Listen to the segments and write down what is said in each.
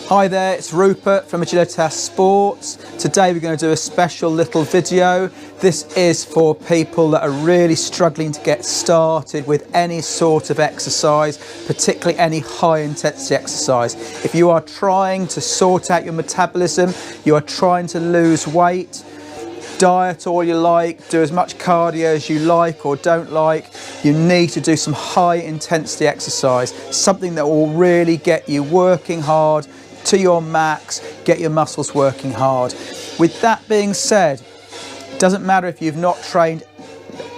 Hi there, it's Rupert from Agilitas Sports. Today we're going to do a special little video. This is for people that are really struggling to get started with any sort of exercise, particularly any high intensity exercise. If you are trying to sort out your metabolism, you are trying to lose weight, diet all you like, do as much cardio as you like or don't like, you need to do some high intensity exercise, something that will really get you working hard to your max, get your muscles working hard. With that being said, it doesn't matter if you've not trained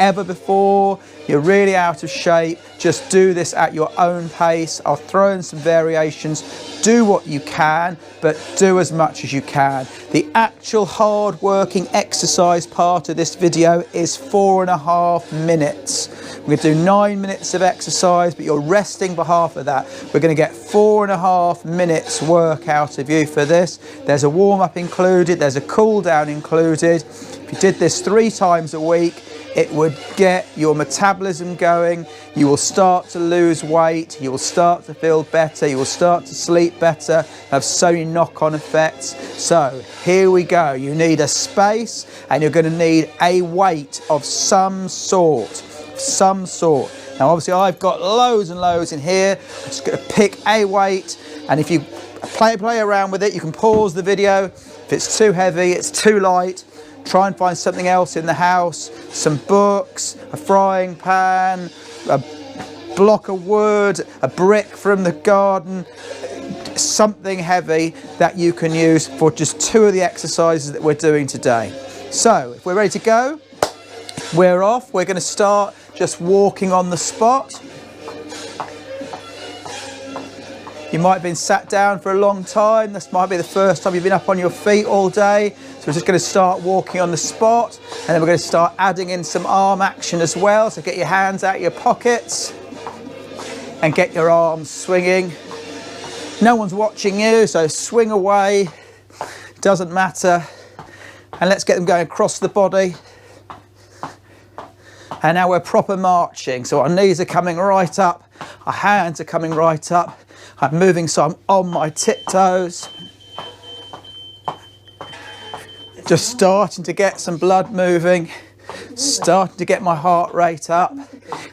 ever before, you're really out of shape, just do this at your own pace. I'll throw in some variations. Do what you can, but do as much as you can. The actual hard working exercise part of this video is 4.5 minutes. We're going to do 9 minutes of exercise, but you're resting for half of that. We're going to get 4.5 minutes work out of you for this. There's a warm-up included, there's a cool down included. If you did this 3 times a week, it would get your metabolism going. You will start to lose weight, you will start to feel better, you will start to sleep better, have so many knock-on effects. So here we go. You need a space and you're going to need a weight of some sort. Now obviously I've got loads and loads in here. I'm just going to pick a weight, and if you play around with it, you can pause the video. If it's too heavy, it's too light, try and find something else in the house, some books, a frying pan, a block of wood, a brick from the garden, something heavy that you can use for just 2 of the exercises that we're doing today. So if we're ready to go, we're off. We're going to start just walking on the spot. You might have been sat down for a long time. This might be the first time you've been up on your feet all day. So we're just going to start walking on the spot, and then we're going to start adding in some arm action as well. So get your hands out of your pockets and get your arms swinging. No one's watching you, so swing away. Doesn't matter. And let's get them going across the body. And now we're proper marching. So our knees are coming right up, our hands are coming right up. I'm moving so I'm on my tiptoes. Just starting to get some blood moving, starting to get my heart rate up.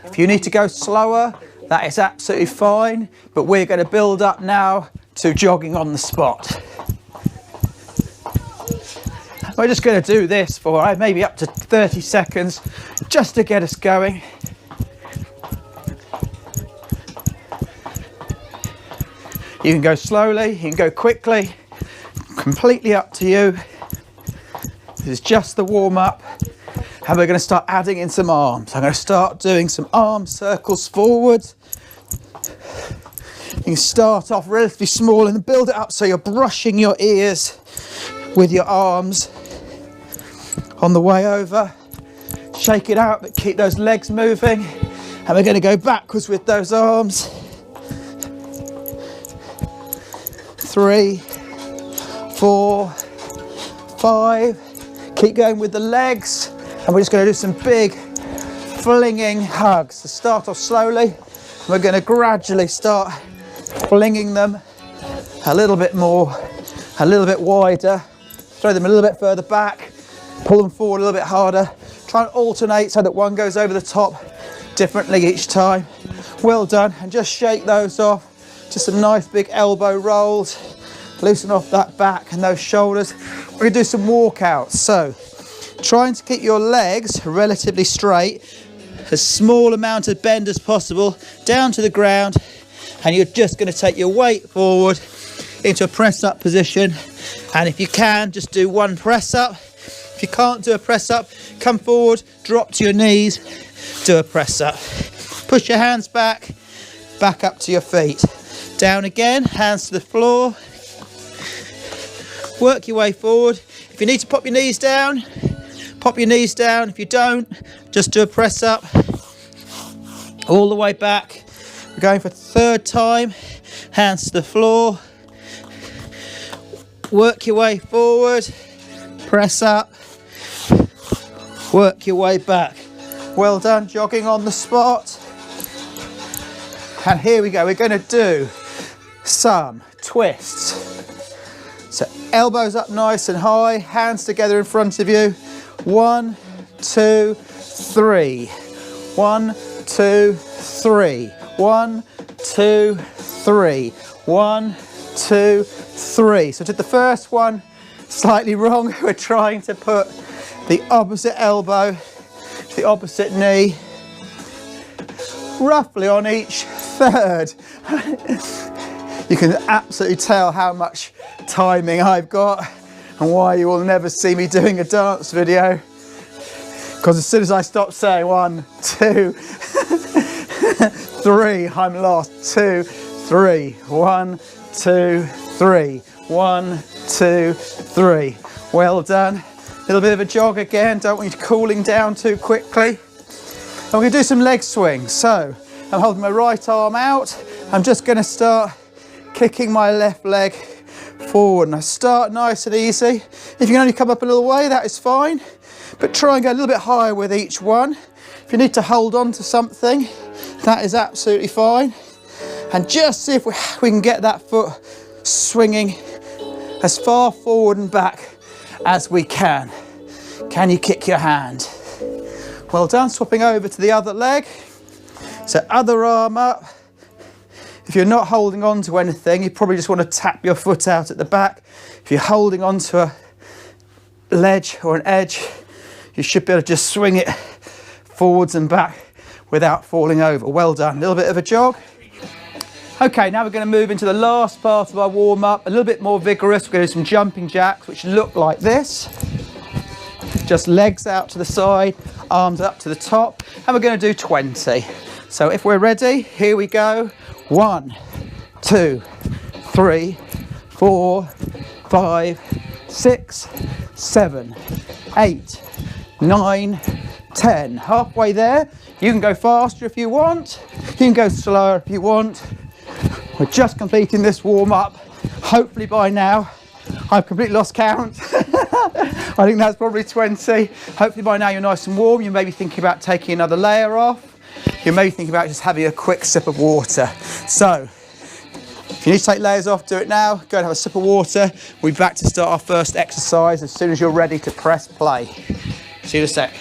If you need to go slower, that is absolutely fine, but we're going to build up now to jogging on the spot. We're just going to do this for maybe up to 30 seconds just to get us going. You can go slowly, you can go quickly, completely up to you. This is just the warm-up, and we're going to start adding in some arms. I'm going to start doing some arm circles forward. You can start off relatively small and build it up so you're brushing your ears with your arms on the way over. Shake it out, but keep those legs moving. And we're going to go backwards with those arms. 3, 4, 5. Keep going with the legs. And we're just going to do some big flinging hugs. So start off slowly. We're going to gradually start flinging them a little bit more, a little bit wider. Throw them a little bit further back. Pull them forward a little bit harder. Try and alternate so that one goes over the top differently each time. Well done. And just shake those off. Just some nice big elbow rolls. Loosen off that back and those shoulders. We're going to do some walkouts. So trying to keep your legs relatively straight, as small amount of bend as possible down to the ground, and you're just going to take your weight forward into a press up position. And if you can, just do 1 press up. If you can't do a press up, come forward, drop to your knees, do a press up. Push your hands back up to your feet. Down again, hands to the floor. Work your way forward. If you need to pop your knees down, pop your knees down. If you don't, just do a press up. All the way back. We're going for the 3rd time. Hands to the floor. Work your way forward. Press up. Work your way back. Well done, jogging on the spot. And here we go. We're going to do some twists. Elbows up nice and high, hands together in front of you. 1, 2, 3. 1, 2, 3. 1, 2, 3. 1, 2, 3. So I did the first one slightly wrong. We're trying to put the opposite elbow to the opposite knee, roughly on each third. You can absolutely tell how much timing I've got and why you will never see me doing a dance video, because as soon as I stop saying 1, 2, 3, I'm lost. 2, 3. 1, 2, 3. 1, 2, 3. Well done. A little bit of a jog again. Don't want you cooling down too quickly. And we're going to do some leg swings. So I'm holding my right arm out. I'm just going to start kicking my left leg forward. And I start nice and easy. If you can only come up a little way, that is fine. But try and go a little bit higher with each one. If you need to hold on to something, that is absolutely fine. And just see if we can get that foot swinging as far forward and back as we can. Can you kick your hand? Well done. Swapping over to the other leg. So other arm up. If you're not holding on to anything, you probably just want to tap your foot out at the back. If you're holding on to a ledge or an edge, you should be able to just swing it forwards and back without falling over. Well done. A little bit of a jog. Okay, now we're going to move into the last part of our warm-up, a little bit more vigorous. We're going to do some jumping jacks, which look like this. Just legs out to the side, arms up to the top, and we're going to do 20. So if we're ready, here we go. 1, 2, 3, 4, 5, 6, 7, 8, 9, 10. Halfway there. You can go faster if you want. You can go slower if you want. We're just completing this warm-up. Hopefully by now, I've completely lost count. I think that's probably 20. Hopefully by now you're nice and warm. You may be thinking about taking another layer off. You may be thinking about just having a quick sip of water. So, if you need to take layers off, do it now. Go and have a sip of water. We'll be back to start our first exercise as soon as you're ready to press play. See you in a sec.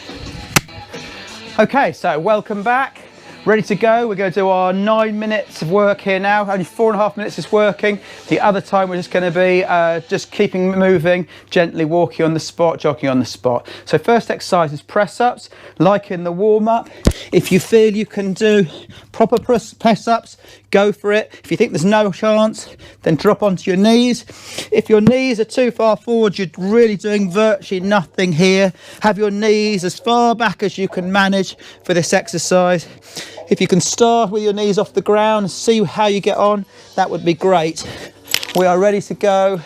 Okay, so welcome back. Ready to go. We're going to do our 9 minutes of work here now. Only 4.5 minutes is working. The other time we're just going to be just keeping moving, gently walking on the spot, jogging on the spot. So first exercise is press-ups, like in the warm-up. If you feel you can do proper press-ups, go for it. If you think there's no chance, then drop onto your knees. If your knees are too far forward, you're really doing virtually nothing here. Have your knees as far back as you can manage for this exercise. If you can start with your knees off the ground and see how you get on, that would be great. We are ready to go.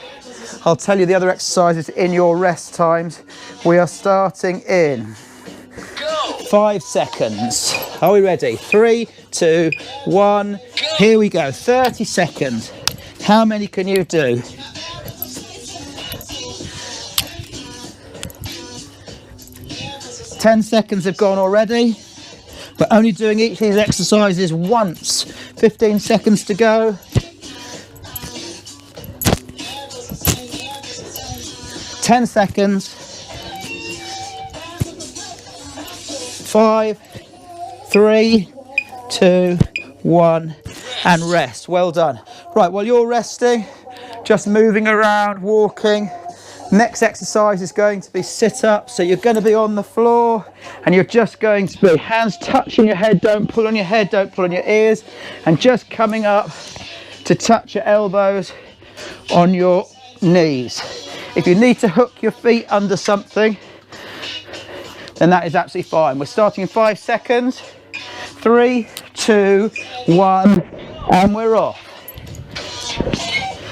I'll tell you the other exercises in your rest times. We are starting in 5 seconds. Are we ready? 3, 2, 1. Here we go. 30 seconds. How many can you do? Ten seconds have gone already. We're only doing each of these exercises once. 15 seconds to go. 10 seconds. 5, 3, 2, 1, and rest. Well done. Right, while you're resting, just moving around, walking. Next exercise is going to be sit-ups. So you're going to be on the floor and you're just going to be hands touching your head. Don't pull on your head, don't pull on your ears, and just coming up to touch your elbows on your knees. If you need to hook your feet under something, then that is absolutely fine. We're starting in 5 seconds. 3, 2, 1, and we're off.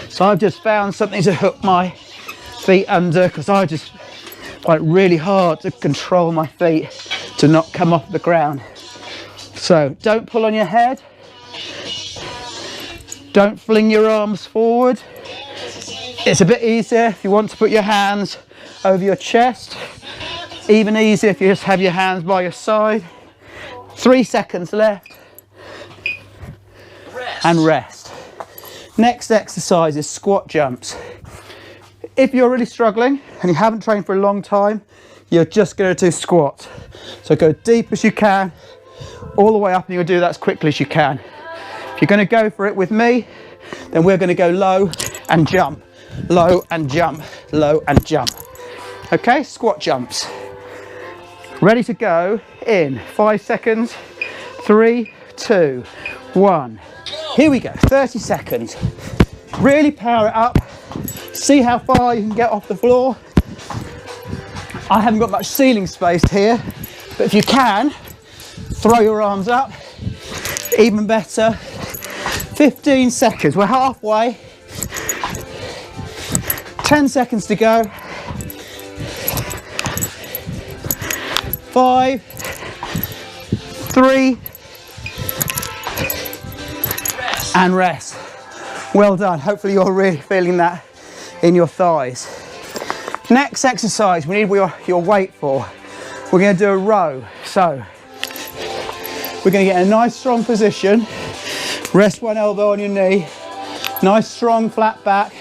So I've just found something to hook my feet under because I just find it really hard to control my feet to not come off the ground. So don't pull on your head. Don't fling your arms forward. It's a bit easier if you want to put your hands over your chest. Even easier if you just have your hands by your side. 3 seconds left. And rest. Next exercise is squat jumps. If you're really struggling and you haven't trained for a long time, you're just going to do squats. So go deep as you can, all the way up, and you're going to do that as quickly as you can. If you're going to go for it with me, then we're going to go low and jump, low and jump, low and jump. Okay, squat jumps. Ready to go in 5 seconds. 3, 2, 1. Here we go, 30 seconds. Really power it up. See how far you can get off the floor. I haven't got much ceiling space here, but if you can, throw your arms up. Even better. 15 seconds, we're halfway. 10 seconds to go. 5, 3, and rest. Well done. Hopefully you're really feeling that in your thighs. Next exercise we need your weight for. We're going to do a row. So we're going to get in a nice strong position. Rest one elbow on your knee. Nice strong flat back.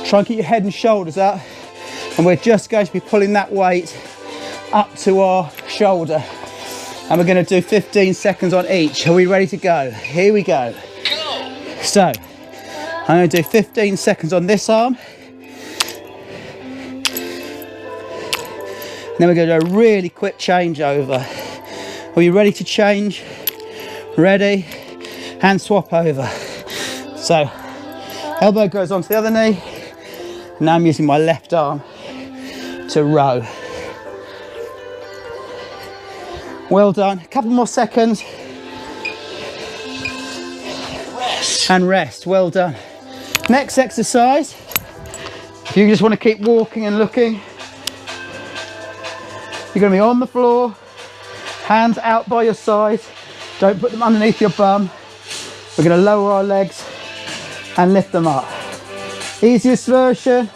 Try and keep your head and shoulders up. And we're just going to be pulling that weight up to our shoulder. And we're going to do 15 seconds on each. Are we ready to go? Here we go. So I'm going to do 15 seconds on this arm. And then we're going to do a really quick change over. Are you ready to change? Ready? Hand swap over. So elbow goes onto the other knee. Now I'm using my left arm to row. Well done. A couple more seconds. And rest. Well done. Next exercise, if you just want to keep walking and looking, you're going to be on the floor, hands out by your side. Don't put them underneath your bum. We're going to lower our legs and lift them up. Easiest version.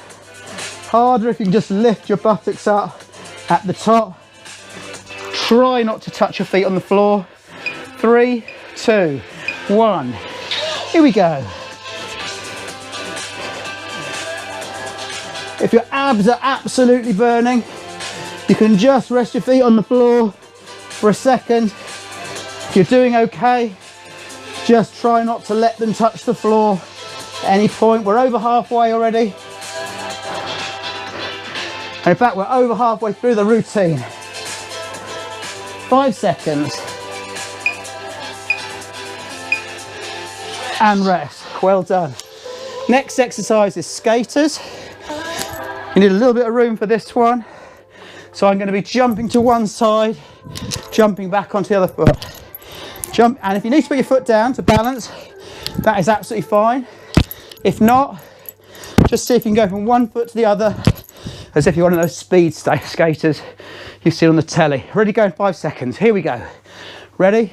Harder if you can just lift your buttocks up at the top. Try not to touch your feet on the floor. 3, 2, 1. Here we go. If your abs are absolutely burning, you can just rest your feet on the floor for a second. If you're doing okay, just try not to let them touch the floor at any point. We're over halfway already. And in fact, we're over halfway through the routine. 5 seconds. And rest. Well done. Next exercise is skaters. You need a little bit of room for this one. So I'm going to be jumping to one side, jumping back onto the other foot. Jump, and if you need to put your foot down to balance, that is absolutely fine. If not, just see if you can go from one foot to the other, as if you're one of those speed skaters you see on the telly. Ready to go in 5 seconds. Here we go. Ready?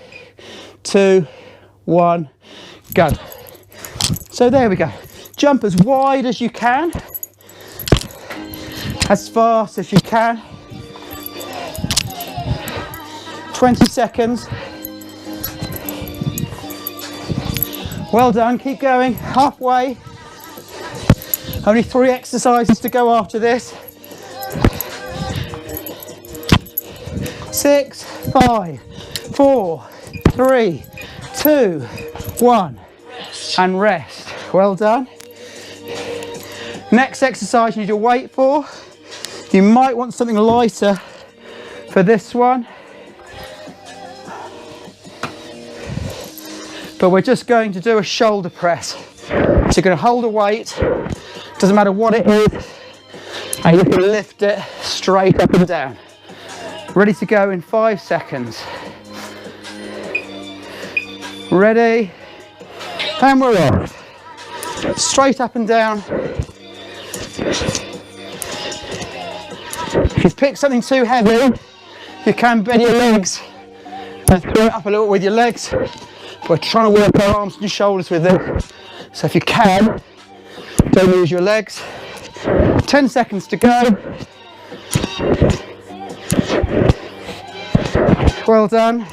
2, 1, go. So there we go. Jump as wide as you can, as fast as you can. 20 seconds. Well done, keep going, halfway. Only 3 exercises to go after this. 6, 5, 4, 3, 2, 1. And rest. Well done. Next exercise you need your weight for. You might want something lighter for this one. But we're just going to do a shoulder press. So you're going to hold a weight, doesn't matter what it is, and you can lift it straight up and down. Ready to go in 5 seconds. Ready, and we're off. Straight up and down. If you pick something too heavy, you can bend your legs and throw it up a little with your legs. We're trying to work our arms and shoulders with it. So if you can, don't use your legs. 10 seconds to go. Well done.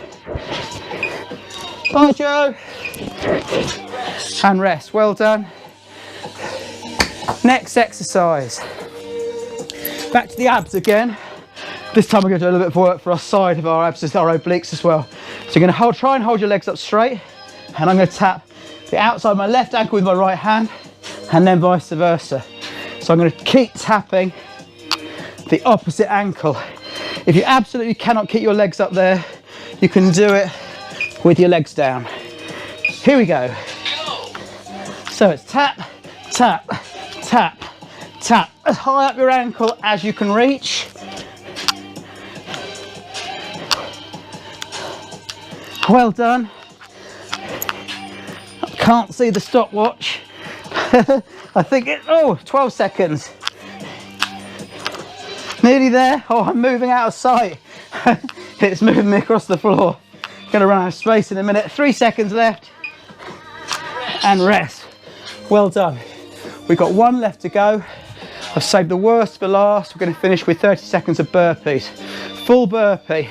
Bye, Joe. And rest. Well done. Next exercise. Back to the abs again. This time we're going to do a little bit of work for our side of our abs, our obliques as well. So you're going to try and hold your legs up straight, and I'm going to tap the outside of my left ankle with my right hand, and then vice versa. So I'm going to keep tapping the opposite ankle. If you absolutely cannot keep your legs up there, you can do it with your legs down. Here we go. So it's tap, tap, tap, tap, as high up your ankle as you can reach. Well done. I can't see the stopwatch. I think it, 12 seconds. Nearly there. Oh, I'm moving out of sight. It's moving me across the floor. Gonna run out of space in a minute. 3 seconds left. And rest. Well done. We've got one left to go. I've saved the worst for last. We're gonna finish with 30 seconds of burpees. Full burpee.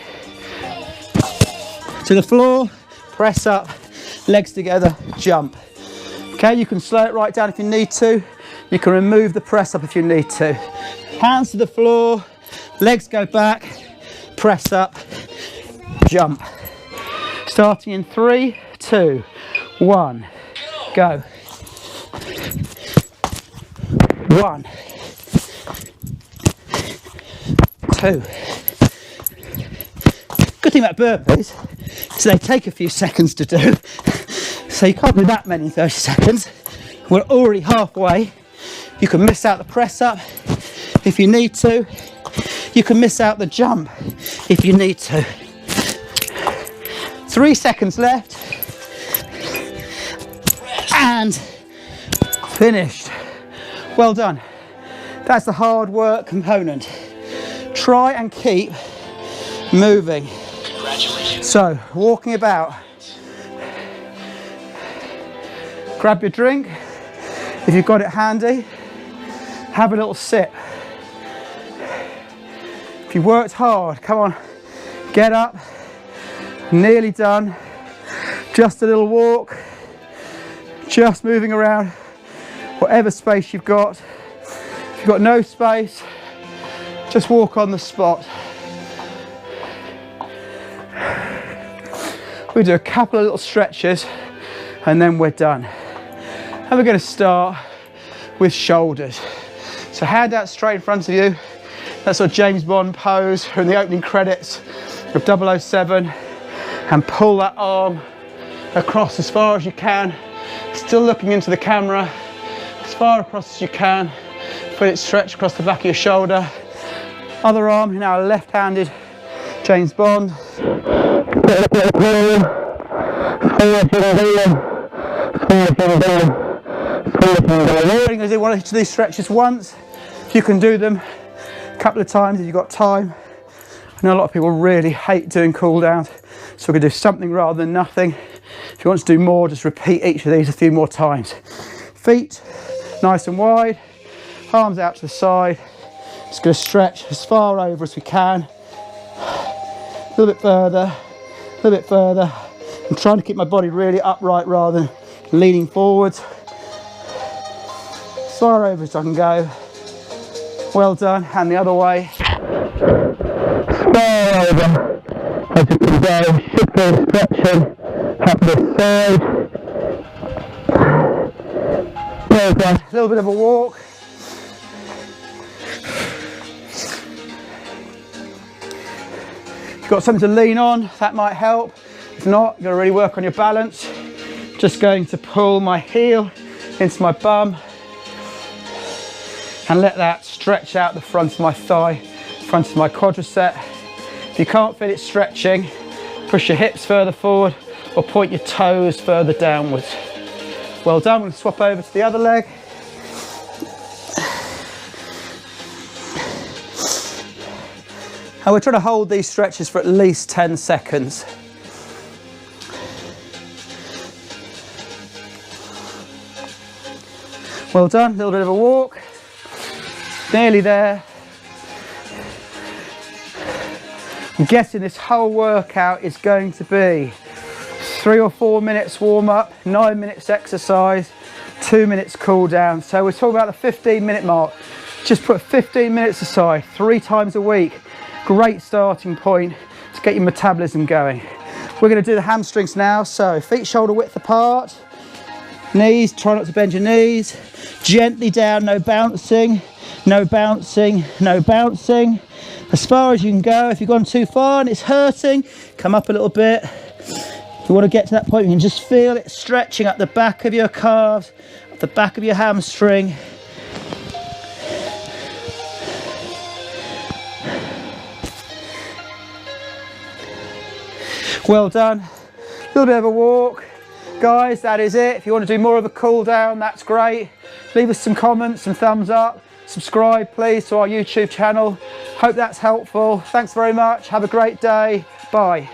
To the floor, press up, legs together, jump. Okay, you can slow it right down if you need to. You can remove the press up if you need to. Hands to the floor, legs go back, press up, jump. Starting in 3, 2, 1, go. 1, 2. Good thing about burpees is they take a few seconds to do, so you can't do that many in 30 seconds. We're already halfway. You can miss out the press up if you need to. You can miss out the jump if you need to. 3 seconds left. And finished. Well done. That's the hard work component. Try and keep moving. So, walking about. Grab your drink. If you've got it handy, have a little sip. If you worked hard, come on, get up. Nearly done. Just a little walk. Just moving around whatever space you've got. If you've got no space, just walk on the spot. We do a couple of little stretches and then we're done. And we're going to start with shoulders. So hand out straight in front of you. That's our James Bond pose in the opening credits of 007. And pull that arm across as far as you can. Still looking into the camera. As far across as you can. Feel it stretch across the back of your shoulder. Other arm, now left-handed James Bond. We're going to do one of these stretches once. If you can do them a couple of times if you've got time. I know a lot of people really hate doing cool downs, so we're going to do something rather than nothing. If you want to do more, just repeat each of these a few more times. Feet nice and wide, arms out to the side. Just going to stretch as far over as we can. A little bit further, a little bit further. I'm trying to keep my body really upright rather than leaning forwards. As far over as I can go. Well done, and the other way. As far over as you can go. Should feel stretching up this side. Well done, a little bit of a walk. If you've got something to lean on, that might help. If not, you've got to really work on your balance. Just going to pull my heel into my bum and let that stretch out the front of my thigh, front of my quadricep. If you can't feel it stretching, push your hips further forward or point your toes further downwards. Well done, we're going to swap over to the other leg. And we're trying to hold these stretches for at least 10 seconds. Well done, a little bit of a walk. Nearly there. I'm guessing this whole workout is going to be 3 or 4 minutes warm up, 9 minutes exercise, 2 minutes cool down. So we're talking about the 15-minute mark. Just put 15 minutes aside 3 times a week. Great starting point to get your metabolism going. We're going to do the hamstrings now. So feet shoulder width apart, knees, try not to bend your knees, gently down, no bouncing, no bouncing, no bouncing. As far as you can go. If you've gone too far and it's hurting, come up a little bit. If you want to get to that point, you can just feel it stretching at the back of your calves, at the back of your hamstring. Well done. A little bit of a walk. Guys, that is it. If you want to do more of a cool down, that's great. Leave us some comments and thumbs up. Subscribe, please, to our YouTube channel. Hope that's helpful. Thanks very much. Have a great day. Bye.